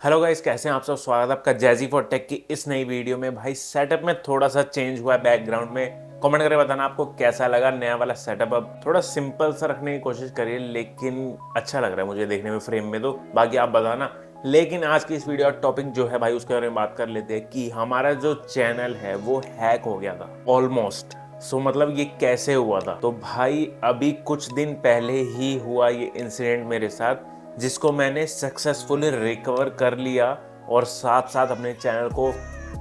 Hello guys, कैसे हैं आप सब। स्वागत है आपका जैजी फॉर टेक की इस नई वीडियो में। भाई सेटअप में थोड़ा सा चेंज हुआ है बैकग्राउंड में। कमेंट करके बताना आपको कैसा लगा नया वाला सेटअप। अब थोड़ा सिंपल सा रखने की कोशिश करिए, लेकिन अच्छा लग रहा है मुझे देखने में फ्रेम में, तो बाकी आप बताना। लेकिन आज की इस वीडियो का टॉपिक जो है भाई, उसके बारे में बात कर लेते हैं कि हमारा जो चैनल है वो हैक हो गया था ऑलमोस्ट। मतलब ये कैसे हुआ था, तो भाई अभी कुछ दिन पहले ही हुआ ये इंसिडेंट मेरे साथ, जिसको मैंने सक्सेसफुली रिकवर कर लिया और साथ साथ अपने चैनल को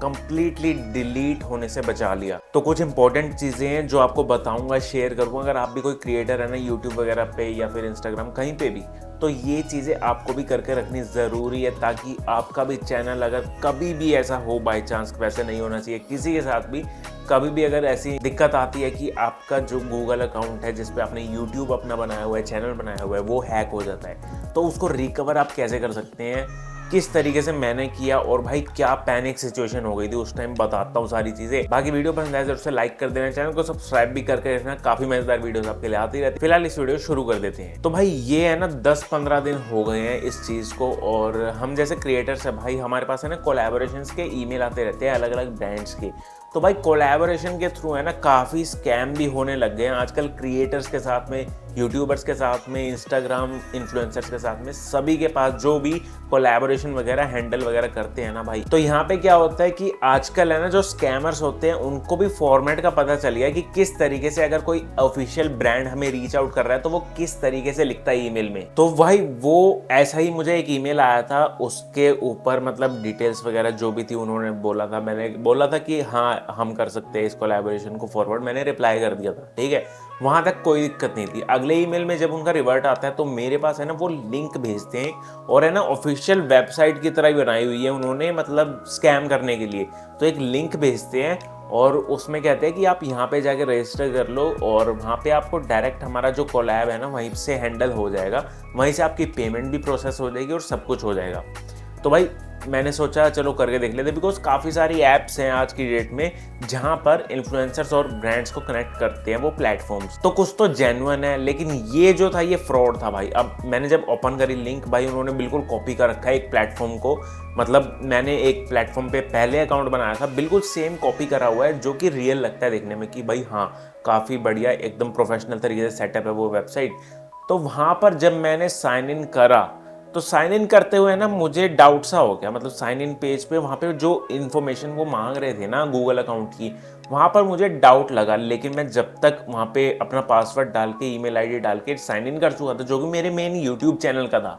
कंप्लीटली डिलीट होने से बचा लिया। तो कुछ इंपॉर्टेंट चीज़ें हैं जो आपको बताऊंगा, शेयर करूंगा। अगर आप भी कोई क्रिएटर है ना यूट्यूब वगैरह पे या फिर इंस्टाग्राम कहीं पे भी, तो ये चीज़ें आपको भी करके रखनी ज़रूरी है, ताकि आपका भी चैनल अगर कभी भी ऐसा हो, बाई चांस, वैसे नहीं होना चाहिए किसी के साथ भी, कभी भी अगर ऐसी दिक्कत आती है कि आपका जो गूगल अकाउंट है जिस पे आपने यूट्यूब अपना बनाया हुआ है, चैनल बनाया हुआ है, वो हैक हो जाता है, तो उसको रिकवर आप कैसे कर सकते हैं, किस तरीके से मैंने किया, और भाई क्या पैनिक सिचुएशन हो गई थी उस टाइम, बताता हूँ सारी चीजें। बाकी वीडियो पसंद आए जरूर से लाइक कर देना, चैनल को सब्सक्राइब भी करके रखना, काफी मजेदार वीडियोस आपके लिए आती रहती है। फिलहाल इस वीडियो शुरू कर देते हैं। तो भाई ये है ना 10-15 दिन हो गए हैं इस चीज को, और हम जैसे क्रिएटर्स है भाई, हमारे पास है ना कोलैबोरेशंस के ईमेल आते रहते हैं अलग अलग ब्रांड्स के। तो भाई कोलैबोरेशन के थ्रू है ना काफ़ी स्कैम भी होने लग गए हैं आजकल, क्रिएटर्स के साथ में, यूट्यूबर्स के साथ में, इंस्टाग्राम इन्फ्लुएंसर्स के साथ में, सभी के पास जो भी कोलैबोरेशन वगैरह हैंडल वगैरह करते हैं ना भाई। तो यहाँ पे क्या होता है कि आजकल है ना जो स्कैमर्स होते हैं उनको भी फॉर्मेट का पता चल गया कि किस तरीके से अगर कोई ऑफिशियल ब्रांड हमें रीच आउट कर रहा है तो वो किस तरीके से लिखता है ईमेल में। तो भाई वो ऐसा ही मुझे एक ईमेल आया था, उसके ऊपर मतलब डिटेल्स वगैरह जो भी थी उन्होंने बोला था, मैंने बोला था कि हाँ हम कर सकते हैं इस कोलैबोरेशन को फॉरवर्ड, मैंने रिप्लाई कर दिया था, ठीक है, वहां तक कोई दिक्कत नहीं थी। अगले ईमेल में जब उनका रिवर्ट आता है तो मेरे पास है ना वो लिंक भेजते हैं, और है ना ऑफिशियल वेबसाइट की तरह ही बनाई हुई है उन्होंने, मतलब स्कैम करने के लिए। तो एक लिंक भेजते हैं और उसमें कहते हैं कि आप यहाँ पे जाके रजिस्टर कर लो, और वहाँ पे आपको डायरेक्ट हमारा जो कोलैब है ना वहीं से हैंडल हो जाएगा, वहीं से आपकी पेमेंट भी प्रोसेस हो जाएगी और सब कुछ हो जाएगा। तो भाई मैंने सोचा चलो करके देख लेते, बिकॉज काफ़ी सारी ऐप्स हैं आज की डेट में जहां पर इन्फ्लुएंसर्स और ब्रांड्स को कनेक्ट करते हैं वो प्लेटफॉर्म्स। तो कुछ तो जेन्युइन है, लेकिन ये जो था ये फ्रॉड था भाई। अब मैंने जब ओपन करी लिंक, भाई उन्होंने बिल्कुल कॉपी कर रखा है एक प्लेटफॉर्म को, मतलब मैंने एक प्लेटफॉर्म पे पहले अकाउंट बनाया था, बिल्कुल सेम कॉपी करा हुआ है, जो कि रियल लगता है देखने में कि भाई हाँ काफ़ी बढ़िया एकदम प्रोफेशनल तरीके से सेटअप है वो वेबसाइट। तो वहाँ पर जब मैंने साइन इन करा, तो साइन इन करते हुए ना मुझे डाउट सा हो गया, मतलब साइन इन पेज पे वहाँ पे जो इन्फॉर्मेशन वो मांग रहे थे ना गूगल अकाउंट की, वहाँ पर मुझे डाउट लगा। लेकिन मैं जब तक वहाँ पे अपना पासवर्ड डाल के, ईमेल आईडी डाल के साइन इन कर चुका था, जो कि मेरे मेन यूट्यूब चैनल का था,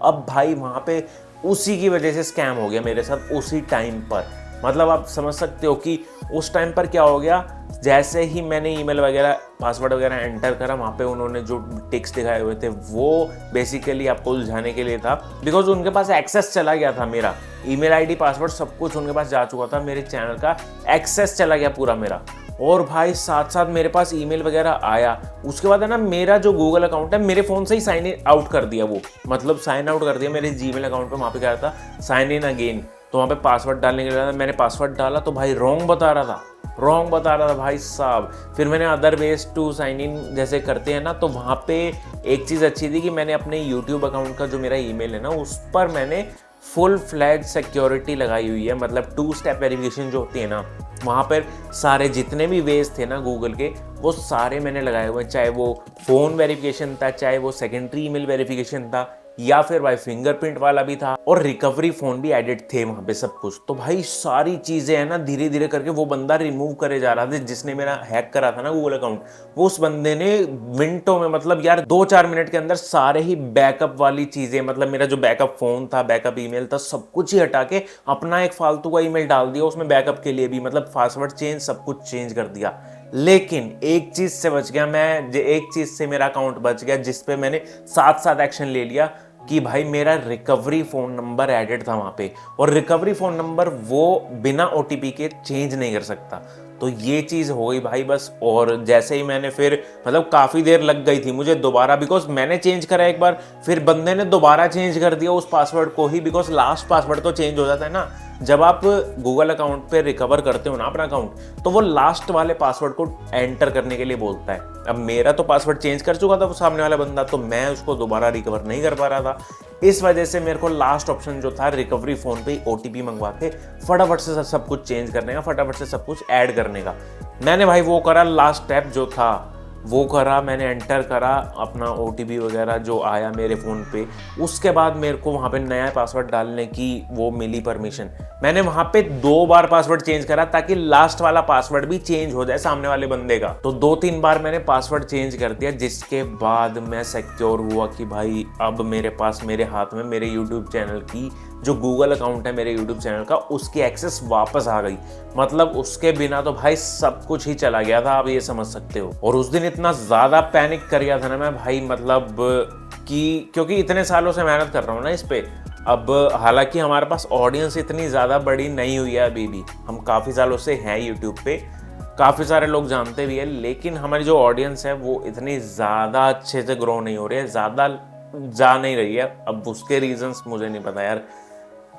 अब भाई वहाँ पे उसी की वजह से स्कैम हो गया मेरे साथ उसी टाइम पर। मतलब आप समझ सकते हो कि उस टाइम पर क्या हो गया, जैसे ही मैंने ईमेल वगैरह पासवर्ड वगैरह एंटर करा, वहाँ पे उन्होंने जो टिक्स दिखाए हुए थे वो बेसिकली आपको उलझाने के लिए था, बिकॉज उनके पास एक्सेस चला गया था, मेरा ईमेल आईडी पासवर्ड सब कुछ उनके पास जा चुका था, मेरे चैनल का एक्सेस चला गया पूरा मेरा। और भाई साथ साथ मेरे पास ईमेल वगैरह आया, उसके बाद है ना मेरा जो गूगल अकाउंट है मेरे फ़ोन से ही साइन इन आउट कर दिया, वो मतलब साइन आउट कर दिया मेरे जीमेल अकाउंट पे। वहाँ पे क्या था, साइन इन अगेन, तो वहाँ पे पासवर्ड डालने के लिए मैंने पासवर्ड डाला तो भाई रॉन्ग बता रहा था भाई साहब। फिर मैंने other ways to sign in जैसे करते हैं ना, तो वहाँ पे एक चीज़ अच्छी थी कि मैंने अपने यूट्यूब अकाउंट का जो मेरा ईमेल है ना उस पर मैंने फुल फ्लैग सिक्योरिटी लगाई हुई है, मतलब 2 स्टेप वेरिफिकेशन जो होती है ना, वहाँ पर सारे जितने भी वेज थे ना गूगल के वो सारे मैंने लगाए हुए, चाहे वो फ़ोन वेरिफिकेशन था, चाहे वो सेकेंडरी ईमेल वेरिफिकेशन था, या फिर भाई फिंगरप्रिंट वाला भी था, और रिकवरी फोन भी एडिट थे वहां पे सब कुछ। तो भाई सारी चीजें है ना धीरे धीरे करके वो बंदा रिमूव करे जा रहा था जिसने मेरा हैक करा था ना गूगल अकाउंट, वो उस बंदे ने मिनटों में, मतलब यार 2-4 मिनट के अंदर सारे ही बैकअप वाली चीजें, मतलब मेरा जो बैकअप फोन था, बैकअप ईमेल था, सब कुछ ही हटा के अपना एक फालतू का ईमेल डाल दिया उसमें बैकअप के लिए भी, मतलब पासवर्ड चेंज सब कुछ चेंज कर दिया। लेकिन एक चीज से बच गया मैं, एक चीज से मेरा अकाउंट बच गया जिसपे मैंने साथ साथ एक्शन ले लिया कि भाई मेरा रिकवरी फ़ोन नंबर एडेड था वहाँ पे, और रिकवरी फ़ोन नंबर वो बिना ओटीपी के चेंज नहीं कर सकता। तो ये चीज़ हो गई भाई बस। और जैसे ही मैंने फिर, मतलब काफ़ी देर लग गई थी मुझे दोबारा, बिकॉज मैंने चेंज करा एक बार, फिर बंदे ने दोबारा चेंज कर दिया उस पासवर्ड को ही, बिकॉज लास्ट पासवर्ड तो चेंज हो जाता है ना, जब आप गूगल अकाउंट पे रिकवर करते हो ना अपना अकाउंट, तो वो लास्ट वाले पासवर्ड को एंटर करने के लिए बोलता है। अब मेरा तो पासवर्ड चेंज कर चुका था वो सामने वाला बंदा, तो मैं उसको दोबारा रिकवर नहीं कर पा रहा था। इस वजह से मेरे को लास्ट ऑप्शन जो था रिकवरी फोन पे ओटीपी मंगवा के फटाफट से सब कुछ चेंज करने का, फटाफट से सब कुछ ऐड करने का। मैंने भाई वो करा, लास्ट स्टेप जो था वो करा, मैंने एंटर करा अपना ओटीपी वगैरह जो आया मेरे फ़ोन पे। उसके बाद मेरे को वहाँ पे नया पासवर्ड डालने की वो मिली परमिशन। मैंने वहाँ पे 2 बार पासवर्ड चेंज करा ताकि लास्ट वाला पासवर्ड भी चेंज हो जाए सामने वाले बंदे का। तो 2-3 बार मैंने पासवर्ड चेंज कर दिया, जिसके बाद मैं सिक्योर हुआ कि भाई अब मेरे पास मेरे हाथ में मेरे यूट्यूब चैनल की जो गूगल अकाउंट है मेरे यूट्यूब चैनल का, उसकी एक्सेस वापस आ गई। मतलब उसके बिना तो भाई सब कुछ ही चला गया था, आप ये समझ सकते हो। और उस दिन इतना ज़्यादा पैनिक कर गया था ना मैं भाई, मतलब कि क्योंकि इतने सालों से मेहनत कर रहा हूँ ना इस पे। अब हालांकि हमारे पास ऑडियंस इतनी ज़्यादा बड़ी नहीं हुई है अभी भी, हम काफ़ी सालों से हैं यूट्यूब पे, काफ़ी सारे लोग जानते भी है, लेकिन हमारी जो ऑडियंस है वो इतनी ज़्यादा अच्छे से ग्रो नहीं हो रही है, ज़्यादा जा नहीं रही है। अब उसके रीजंस मुझे नहीं पता यार,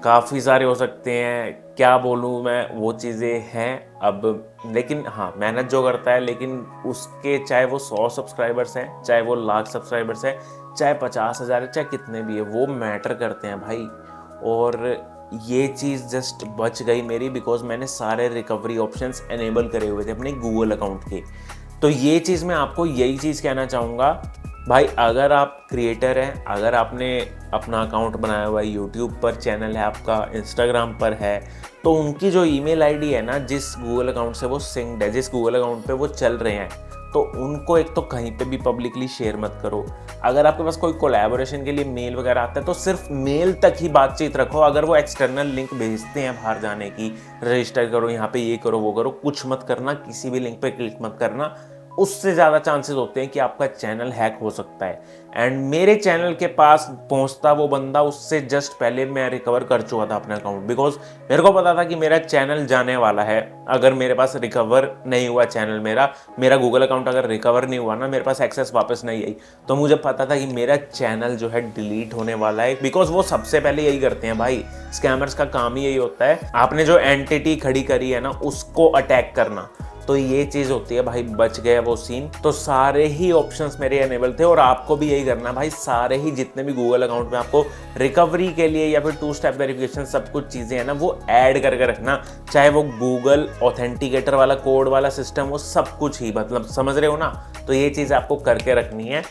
काफ़ी सारे हो सकते हैं, क्या बोलूँ मैं, वो चीज़ें हैं अब। लेकिन हाँ, मेहनत जो करता है, लेकिन उसके चाहे वो 100 सब्सक्राइबर्स हैं, चाहे वो लाख सब्सक्राइबर्स हैं, चाहे 50,000 है, चाहे कितने भी है, वो मैटर करते हैं भाई। और ये चीज़ जस्ट बच गई मेरी बिकॉज मैंने सारे रिकवरी ऑप्शंस एनेबल करे हुए थे अपने गूगल अकाउंट के। तो ये चीज़ मैं आपको यही चीज़ कहना चाहूँगा भाई, अगर आप क्रिएटर हैं, अगर आपने अपना अकाउंट बनाया हुआ है, यूट्यूब पर चैनल है आपका, इंस्टाग्राम पर है, तो उनकी जो ईमेल आईडी है ना, जिस गूगल अकाउंट से वो सिंक्ड है, जिस गूगल अकाउंट पे वो चल रहे हैं, तो उनको एक तो कहीं पे भी पब्लिकली शेयर मत करो। अगर आपके पास कोई कोलैबोरेशन के लिए मेल वगैरह आता है तो सिर्फ मेल तक ही बातचीत रखो। अगर वो एक्सटर्नल लिंक भेजते हैं बाहर जाने की, रजिस्टर करो, यहाँ पे ये करो, वो करो, कुछ मत करना, किसी भी लिंक पे क्लिक मत करना। उससे ज़्यादा चांसेस होते हैं कि आपका चैनल हैक हो सकता है। एंड मेरे चैनल के पास पहुंचता वो बंदा, उससे जस्ट पहले मैं रिकवर कर चुका था अपना अकाउंट, बिकॉज मेरे को पता था कि मेरा चैनल जाने वाला है। अगर मेरे पास रिकवर नहीं हुआ चैनल, मेरा गूगल अकाउंट अगर रिकवर नहीं हुआ ना, मेरे पास एक्सेस वापस नहीं आई, तो मुझे पता था कि मेरा चैनल जो है डिलीट होने वाला है। बिकॉज वो सबसे पहले यही करते हैं भाई, स्कैमर्स का काम ही यही होता है, आपने जो एंटिटी खड़ी करी है ना उसको अटैक करना। तो ये चीज़ होती है भाई, बच गया वो सीन। तो सारे ही ऑप्शंस मेरे एनेबल थे, और आपको भी यही करना है भाई, सारे ही जितने भी गूगल अकाउंट में आपको रिकवरी के लिए या फिर 2 स्टेप वेरिफिकेशन सब कुछ चीज़ें हैं ना, वो ऐड करके रखना। चाहे वो गूगल ऑथेंटिकेटर वाला कोड वाला सिस्टम, वो सब कुछ ही, मतलब समझ रहे हो ना। तो ये चीज़ आपको करके रखनी है,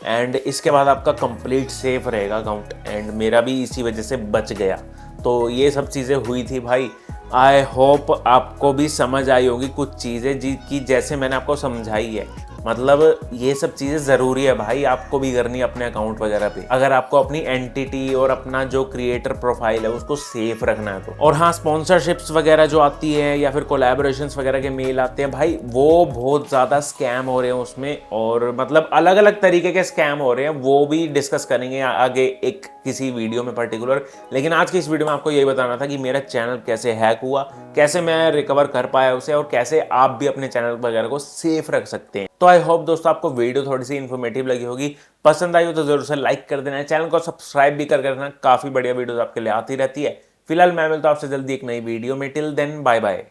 एंड इसके बाद आपका कंप्लीट सेफ रहेगा अकाउंट। एंड मेरा भी इसी वजह से बच गया। तो ये सब चीज़ें हुई थी भाई। आई होप आपको भी समझ आई होगी कुछ चीज़ें की जैसे मैंने आपको समझाई है। मतलब ये सब चीज़ें ज़रूरी है भाई, आपको भी करनी है अपने अकाउंट वगैरह पे, अगर आपको अपनी एंटिटी और अपना जो क्रिएटर प्रोफाइल है उसको सेफ रखना है तो। और हाँ, स्पॉन्सरशिप्स वगैरह जो आती है या फिर कोलैबोरेशंस वगैरह के मेल आते हैं भाई, वो बहुत ज़्यादा स्कैम हो रहे हैं उसमें, और मतलब अलग अलग तरीके के स्कैम हो रहे हैं, वो भी डिस्कस करेंगे आगे एक किसी वीडियो में पर्टिकुलर। लेकिन आज की इस वीडियो में आपको यही बताना था कि मेरा चैनल कैसे हैक हुआ, कैसे मैं रिकवर कर पाया उसे, और कैसे आप भी अपने चैनल वगैरह को सेफ रख सकते हैं। तो आई होप दोस्तों आपको वीडियो थोड़ी सी इन्फॉर्मेटिव लगी होगी, पसंद आई हो तो जरूर से लाइक कर देना है, चैनल को सब्सक्राइब भी कर रखना, काफी बढ़िया वीडियोस आपके लिए आती रहती है। फिलहाल मैं मिलता हूं आपसे जल्दी एक नई वीडियो में, टिल देन बाय बाय।